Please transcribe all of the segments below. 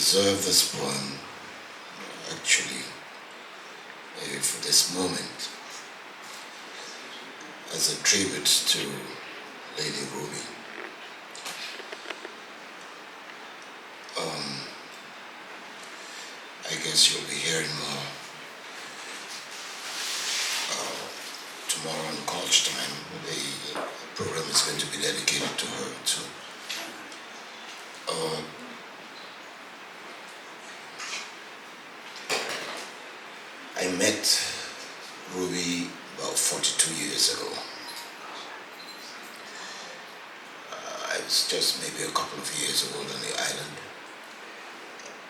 preserve this poem actually for this moment as a tribute to Lady Ruby. I guess you'll be hearing more tomorrow on College Time. The program is going to be dedicated to her too. I met Ruby about 42 years ago. I was just maybe a couple of years old on the island,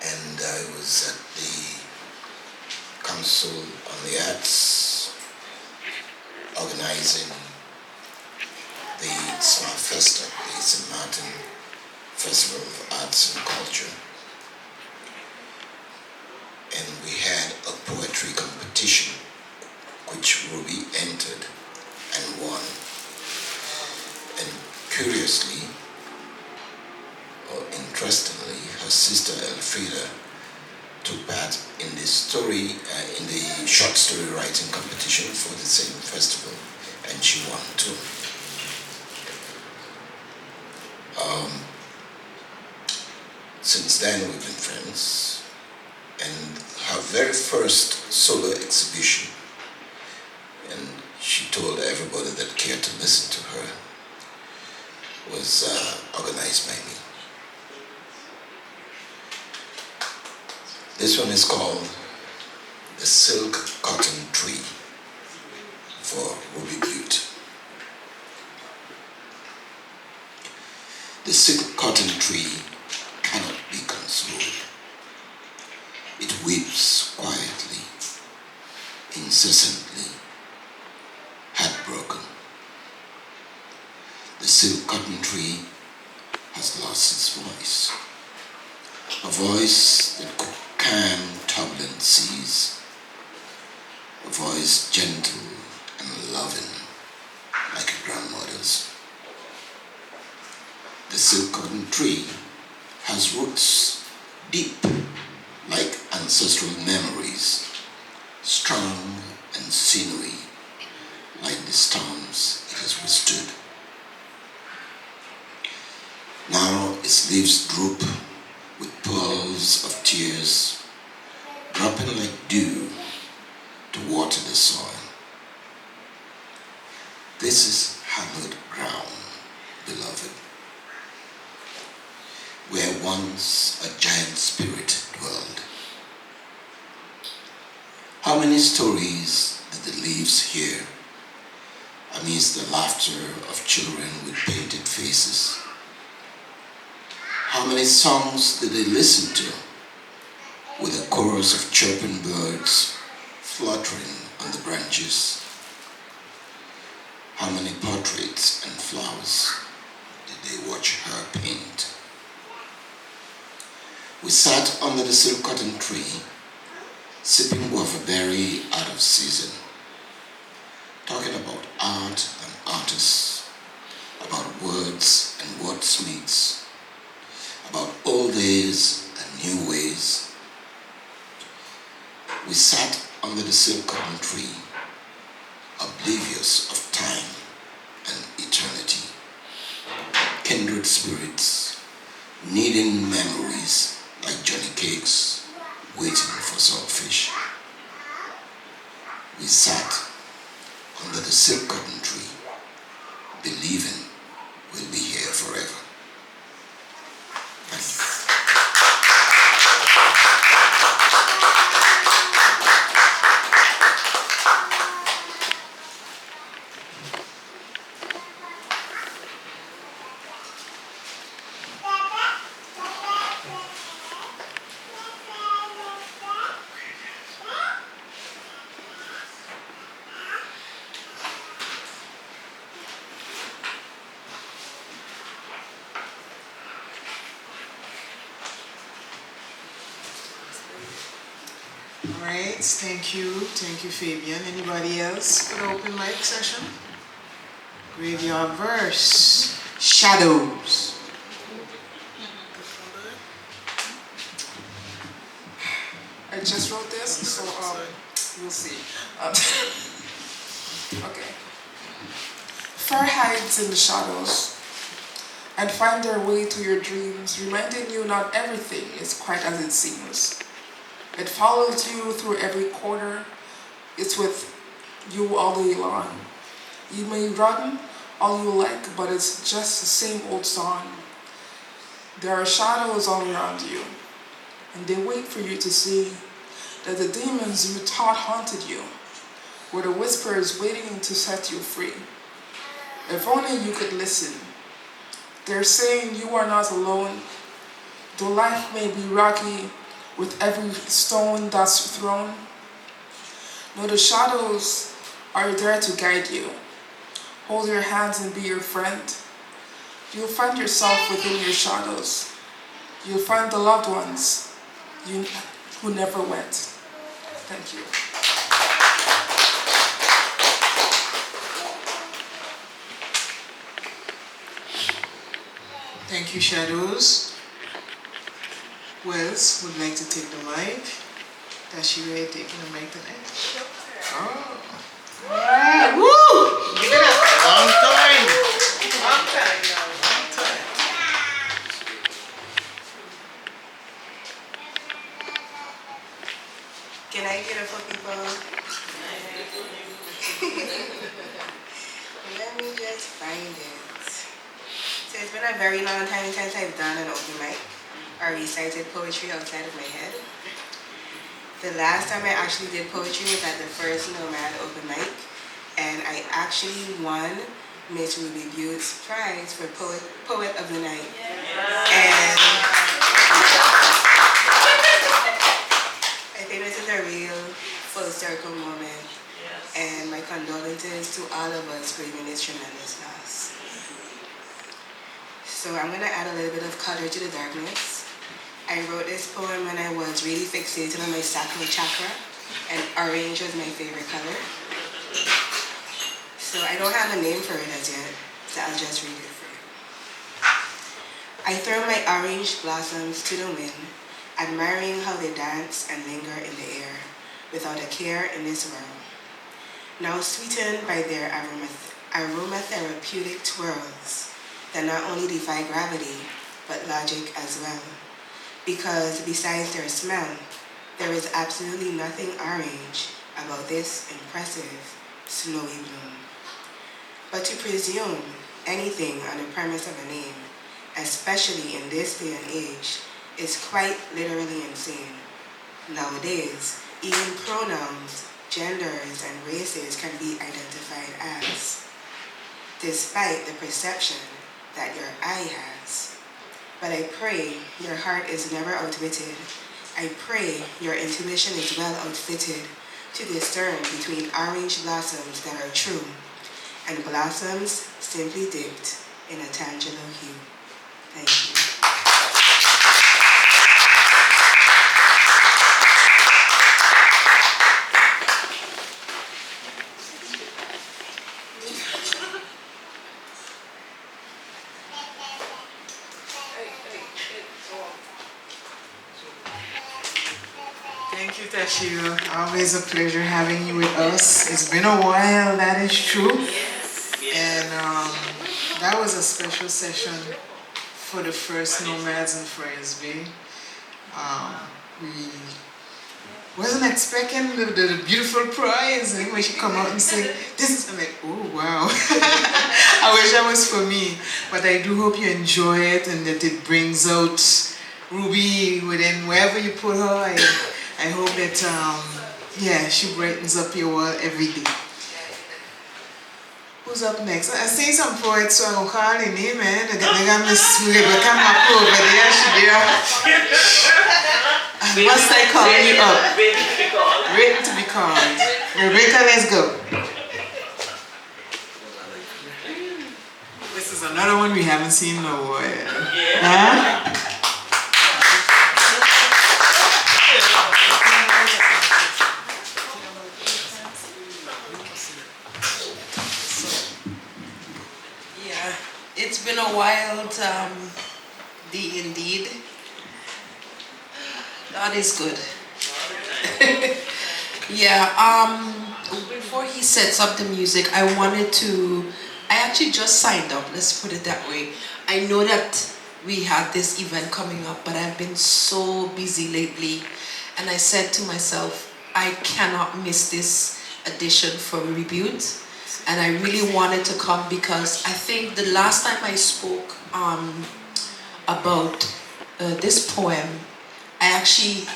and I was at the Council on the Arts organizing the Smart Festa, the St. Martin Festival of Arts and Culture. And we had a poetry competition which Ruby entered and won. And curiously, or interestingly, her sister Elfrida took part in the in the short story writing competition for the same festival, and she won too. Since then we've been friends, and her very first solo exhibition, and she told everybody that cared to listen to her, was organized by me. This one is called The Silk Cotton Tree for Ruby Butte. The silk cotton tree cannot be consoled. It weeps quietly, incessantly, heartbroken. The silk cotton tree has lost its voice, a voice that could calm turbulent seas, a voice gentle and loving like a grandmother's. The silk cotton tree has roots deep like ancestral memories, strong and sinewy like the storms it has withstood. Now its leaves droop with pearls of tears, dropping like dew to water the soil. This is hallowed ground, beloved, where once a giant spirit dwelled. How many stories did the leaves hear amidst the laughter of children with painted faces? How many songs did they listen to with a chorus of chirping birds fluttering on the branches? How many portraits and flowers did they watch her paint? We sat under the silk cotton tree, sipping guava berry out of season, talking about art and artists, about words and wordsmiths, about old days and new ways. We sat under the silk cotton tree, oblivious of time and eternity, kindred spirits, needing memories like Johnny Cakes waiting for saltfish. We sat under the silk cotton tree, believing we'll be here forever. All right, thank you, Fabian. Anybody else for the open mic session? Graveyard Verse, Shadows. We'll see. Okay. Fur hides in the shadows and find their way to your dreams, reminding you not everything is quite as it seems. It follows you through every corner. It's with you all day long. You may run all you like, but it's just the same old song. There are shadows all around you, and they wait for you to see that the demons you thought haunted you were the whispers waiting to set you free. If only you could listen. They're saying you are not alone. Though life may be rocky with every stone that's thrown, no, the shadows are there to guide you. Hold your hands and be your friend. You'll find yourself within your shadows. You'll find the loved ones who never went. Thank you. Thank you, Shadows. Who else would like to take the mic? Does she ready taking the mic tonight? Oh. Alright, woo! Give it up. Long time. Long time now. Long time. Can I get it for people? Let me just find it. So it's been a very long time since I've done an open mic or recited poetry outside of my head. The last time I actually did poetry was at the first Nomad open mic, and I actually won Miss Ruby Butte's prize for Poet of the Night. And I think this is a real full circle moment, and my condolences to all of us grieving this tremendous loss. So I'm gonna add a little bit of color to the darkness. I wrote this poem when I was really fixated on my sacral chakra, and orange was my favorite color. So I don't have a name for it as yet, so I'll just read it for you. I throw my orange blossoms to the wind, admiring how they dance and linger in the air, without a care in this world. Now sweetened by their aromatherapeutic twirls that not only defy gravity, but logic as well. Because besides their smell, there is absolutely nothing orange about this impressive snowy bloom. But to presume anything on the premise of a name, especially in this day and age, is quite literally insane. Nowadays, even pronouns, genders, and races can be identified as, despite the perception that your eye has. But I pray your heart is never outwitted. I pray your intuition is well outfitted to discern between orange blossoms that are true and blossoms simply dipped in a tangible hue. Thank you. Thank you, Tashio. Always a pleasure having you with us. It's been a while, that is true. And that was a special session for the first Nomads in Frisbee. We wasn't expecting the beautiful prize. And when she come out and say, this is, I'm like, oh wow. I wish that was for me. But I do hope you enjoy it and that it brings out Ruby within wherever you put her. I hope that, she brightens up your world every day. Who's up next? I see some poets, so I'm calling name, man. I got Miss Rebecca Mako over there. What's I calling you up? Ready to be called. Rebecca, let's go. This is another one we haven't seen in a while. Huh? It's been a wild indeed. God is good. Yeah, before he sets up the music, I actually just signed up, let's put it that way. I know that we had this event coming up, but I've been so busy lately. And I said to myself, I cannot miss this edition for Rebuild. And I really wanted to come because I think the last time I spoke about this poem, I actually,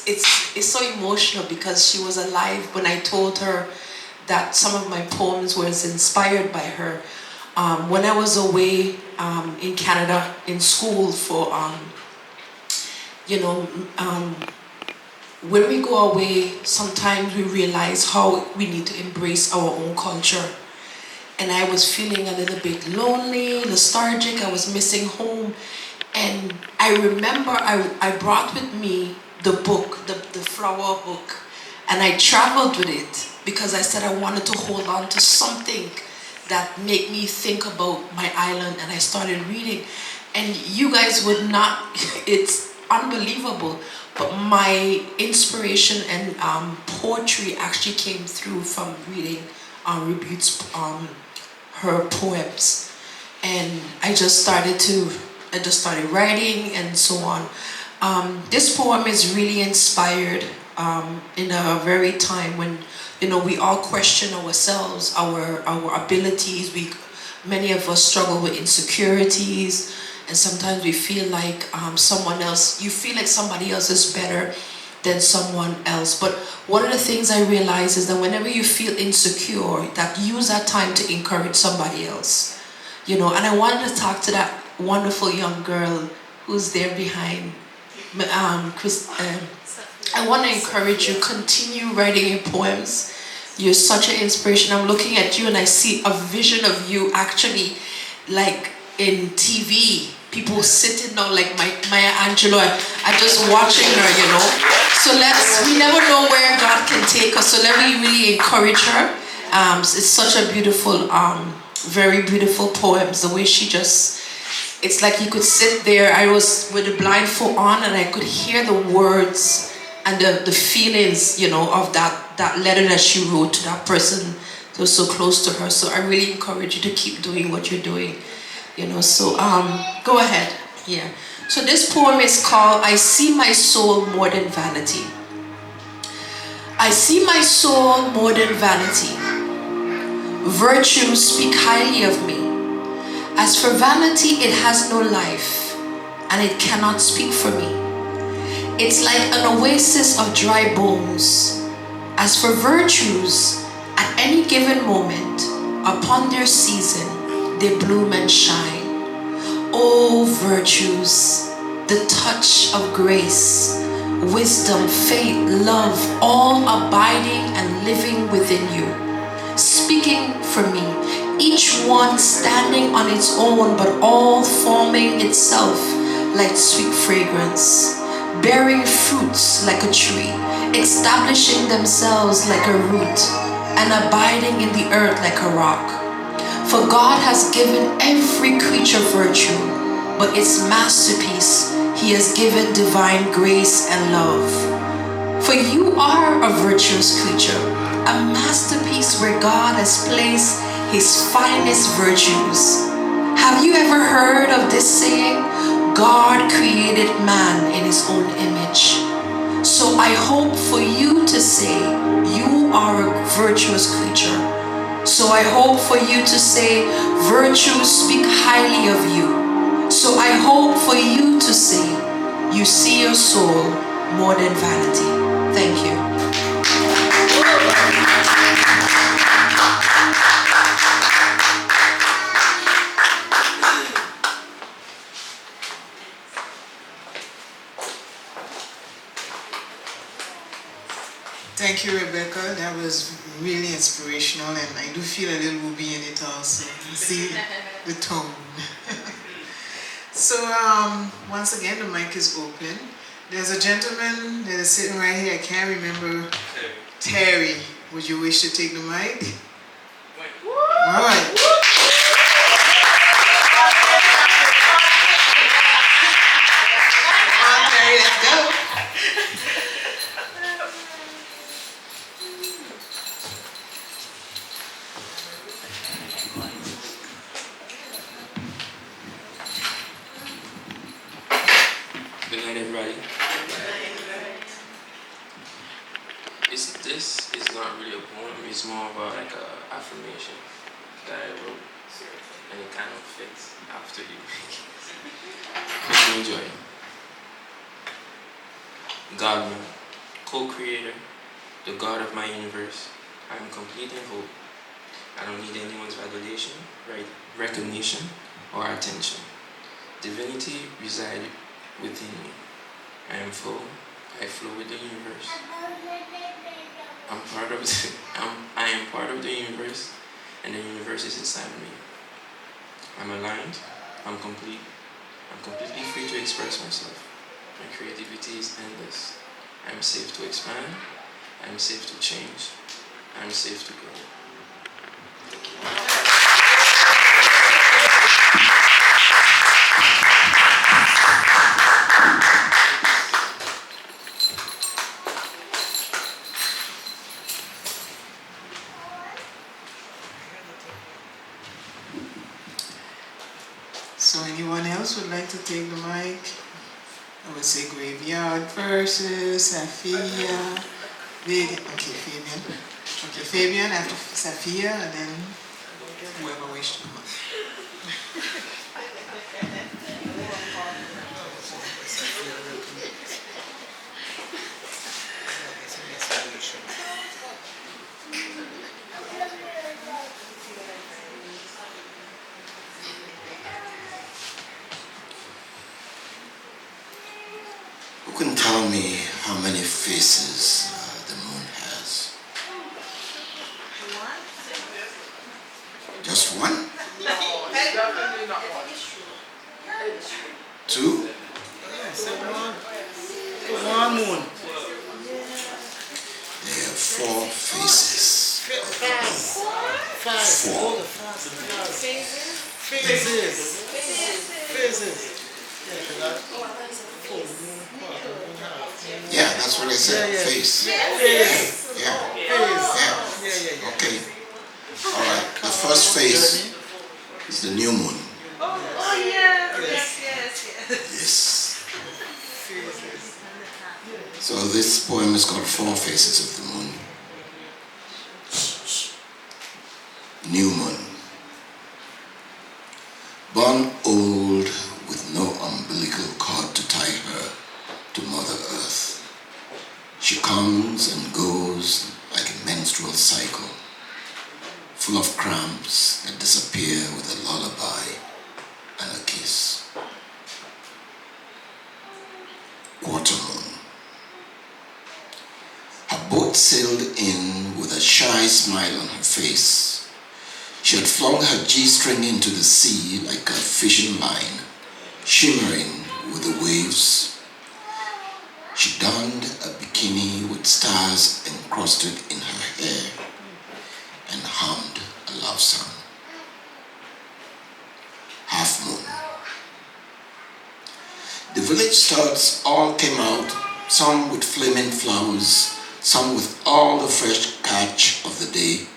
it's so emotional because she was alive when I told her that some of my poems was inspired by her. When I was away in Canada in school for, when we go away, sometimes we realize how we need to embrace our own culture. And I was feeling a little bit lonely, nostalgic, I was missing home. And I remember I brought with me the book, the flower book, and I traveled with it because I said I wanted to hold on to something that made me think about my island, and I started reading. And you guys would not, it's unbelievable, but my inspiration and poetry actually came through from reading Rebute's her poems. And I just started writing and so on. This poem is really inspired in a very time when we all question ourselves, our abilities. Many of us struggle with insecurities, and sometimes we feel like you feel like somebody else is better than someone else. But one of the things I realize is that whenever you feel insecure, that use that time to encourage somebody else. And I wanted to talk to that wonderful young girl who's there behind Chris. I want to encourage you, continue writing your poems. You're such an inspiration. I'm looking at you and I see a vision of you actually like in TV. People sitting down like Maya Angelou. I'm just watching her, So we never know where God can take us. So let me really encourage her. It's such a beautiful, very beautiful poems. The way she it's like you could sit there. I was with the blindfold on and I could hear the words and the feelings, of that letter that she wrote to that person that was so close to her. So I really encourage you to keep doing what you're doing, So go ahead. Yeah. So this poem is called I See My Soul More Than Vanity. I see my soul more than vanity. Virtue speak highly of me. As for vanity, it has no life, and it cannot speak for me. It's like an oasis of dry bones. As for virtues, at any given moment, upon their season, they bloom and shine. Oh, virtues, the touch of grace, wisdom, faith, love, all abiding and living within you, speaking for me, each one standing on its own, but all forming itself like sweet fragrance, bearing fruits like a tree, establishing themselves like a root, and abiding in the earth like a rock. For God has given every creature virtue, but its masterpiece He has given divine grace and love. For you are a virtuous creature, a masterpiece where God has placed His finest virtues. Have you ever heard of this saying? God created man in His own image. So I hope for you to say you are a virtuous creature. So I hope for you to say virtues speak highly of you. So I hope for you to say you see your soul more than vanity. Thank you. Thank you, Rebecca. That was really inspirational, and I do feel a little whoopee in it also. You see the tone. So, once again, the mic is open. There's a gentleman that is sitting right here. I can't remember. Terry. Would you wish to take the mic? All right. Come on, Terry, let's go. It's more about like a affirmation that I wrote, and it kind of fits after you make it. Make me enjoy it. God, man, co-creator, the God of my universe. I am complete in hope. I don't need anyone's validation, right, recognition, or attention. Divinity resides within me. I am full. I flow with the universe. I'm part of the, I am part of the universe, and the universe is inside of me. I'm aligned. I'm complete. I'm completely free to express myself. My creativity is endless. I'm safe to expand. I'm safe to change. I'm safe to grow. So anyone else would like to take the mic? I would say Graveyard versus Safia. Okay, Fabian. Okay, Fabian after Safia, and then whoever wishes to come up. Who can tell me how many faces the moon has? Just one? Two? One moon. There are four faces. Five. Four. Phases. Yeah, that's what I said. Yeah. Face. Phase. Yeah. Okay. All right. The first phase is the new moon. Yes. So this poem is called Four Faces of the Moon. New moon. Born old with no umbilical cord to tie her to Mother Earth. She comes and goes like a menstrual cycle, full of cramps that disappear with a lullaby and a kiss. Quarter moon. Her boat sailed in with a shy smile on her face. She had flung her G-string into the sea like a fishing line, shimmering with the waves. She donned a bikini with stars encrusted in her hair and hummed a love song. Half moon. The village studs all came out, some with flaming flowers, some with all the fresh catch of the day,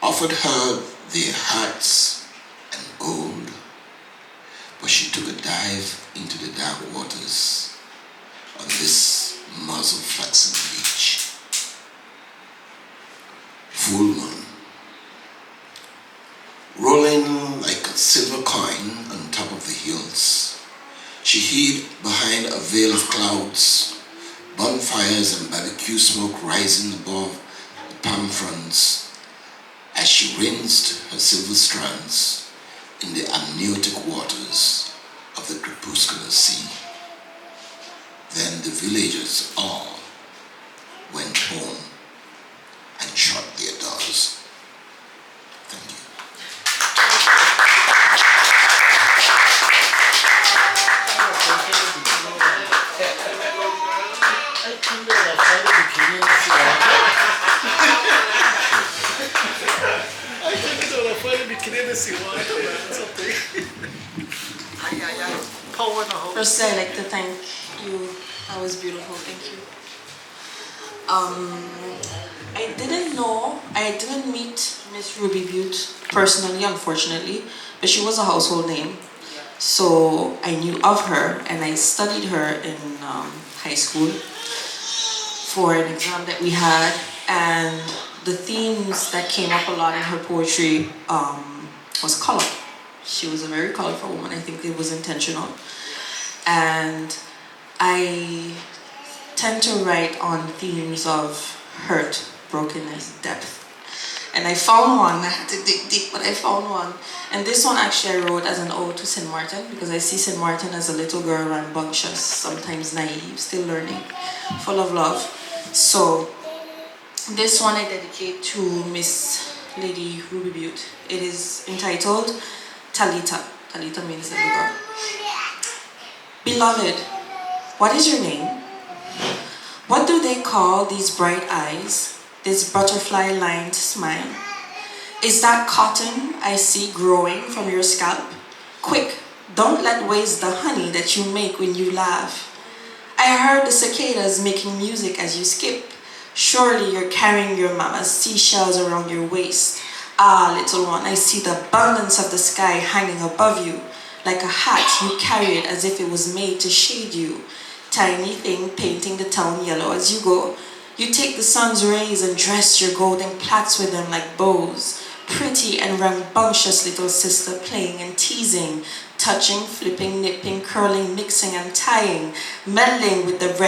offered her their hearts and gold, but she took a dive into the dark waters on this muzzle-flexing beach. Full moon. Rolling like a silver coin on top of the hills, she hid behind a veil of clouds, bonfires and barbecue smoke rising above the palm fronds as she rinsed her silver strands in the amniotic waters of the crepuscular sea. Then the villagers all went home and shut their doors. Thank you. First, I'd like to thank you. That was beautiful. Thank you. I didn't meet Miss Ruby Butte personally, unfortunately, but she was a household name. So I knew of her, and I studied her in high school for an exam that we had, and the themes that came up a lot in her poetry was color. She was a very colorful woman. I think it was intentional. And I tend to write on themes of hurt, brokenness, depth. And I found one, I had to dig deep, but I found one. And this one actually I wrote as an ode to St. Martin, because I see St. Martin as a little girl rambunctious, sometimes naive, still learning, full of love. So this one I dedicate to Miss Lady Ruby Butte. It is entitled Talita. Talita means little girl. Beloved, what is your name? What do they call these bright eyes, this butterfly-lined smile? Is that cotton I see growing from your scalp? Quick, don't let waste the honey that you make when you laugh. I heard the cicadas making music as you skip. Surely you're carrying your mama's seashells around your waist. Ah, little one, I see the abundance of the sky hanging above you. Like a hat, you carry it as if it was made to shade you. Tiny thing painting the town yellow as you go. You take the sun's rays and dress your golden plaits with them like bows. Pretty and rambunctious little sister playing and teasing, touching, flipping, nipping, curling, mixing and tying, meddling with the red